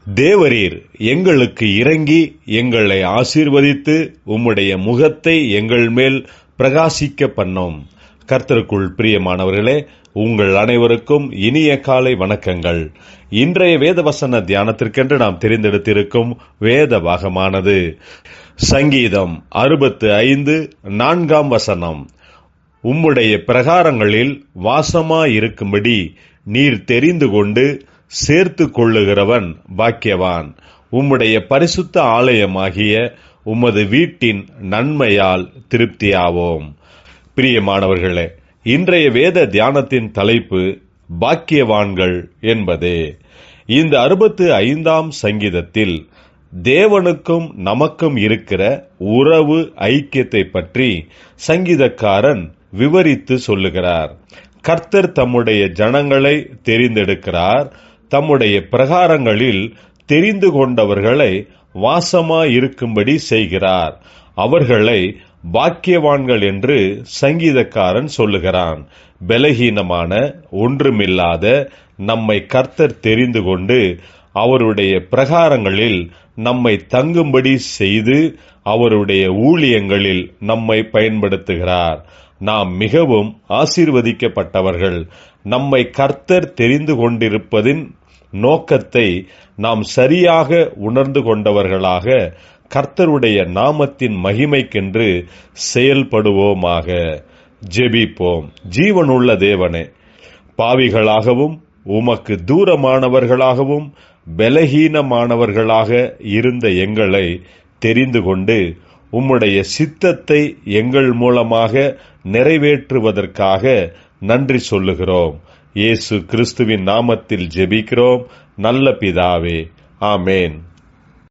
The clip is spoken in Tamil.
தேவரீர் எங்களுக்கு இறங்கி எங்களை ஆசீர்வதித்து உம்முடைய முகத்தை எங்கள் மேல் பிரகாசிக்க பண்ணும். கர்த்தருக்குள் பிரியமானவர்களே, உங்கள் அனைவருக்கும் இனிய காலை வணக்கங்கள். இன்றைய வேதவசன தியானத்திற்கென்று நாம் தெரிந்தெடுத்திருக்கும் வேத பாகமானது சங்கீதம் 65:4. உம்முடைய பிரகாரங்களில் வாசமாயிருக்கும்படி நீர் தெரிந்து கொண்டு சேர்த்து கொள்ளுகிறவன் பாக்கியவான். உம்முடைய பரிசுத்த ஆலயமாகிய உமது வீட்டின் நன்மையால் திருப்தியாவோம். பிரியமானவர்களே, இன்றைய வேத தியானத்தின் தலைப்பு பாக்கியவான்கள் என்பதே. இந்த 65ஆம் சங்கீதத்தில் தேவனுக்கும் நமக்கும் இருக்கிற உறவு ஐக்கியத்தை பற்றி சங்கீதக்காரன் விவரித்து சொல்லுகிறார். கர்த்தர் தம்முடைய ஜனங்களை தெரிந்தெடுக்கிறார். தம்முடைய பிரகாரங்களில் தெரிந்து கொண்டவர்களை வாசமாயிருக்கும்படி செய்கிறார். அவர்களை பாக்கியவான்கள் என்று சங்கீதக்காரன் சொல்லுகிறான். பலகீனமான, ஒன்றுமில்லாத நம்மை கர்த்தர் தெரிந்து கொண்டு அவருடைய பிரகாரங்களில் நம்மை தங்கும்படி செய்து அவருடைய ஊழியங்களில் நம்மை பயன்படுத்துகிறார். நாம் மிகவும் ஆசீர்வதிக்கப்பட்டவர்கள். நம்மை கர்த்தர் தெரிந்து கொண்டிருப்பதின் நோக்கத்தை நாம் சரியாக உணர்ந்து கொண்டவர்களாக கர்த்தருடைய நாமத்தின் மகிமைக்கென்று செயல்படுவோமாக. ஜெபிப்போம். ஜீவனுள்ள தேவனே, பாவிகளாகவும் உமக்கு தூரமானவர்களாகவும் பலகீனமானவர்களாக இருந்த எங்களை தெரிந்து கொண்டு உம்முடைய சித்தத்தை எங்கள் மூலமாக நிறைவேற்றுவதற்காக நன்றி சொல்லுகிறோம். இயேசு கிறிஸ்துவின் நாமத்தில் ஜெபிக்கிறோம் நல்ல பிதாவே. ஆமேன்.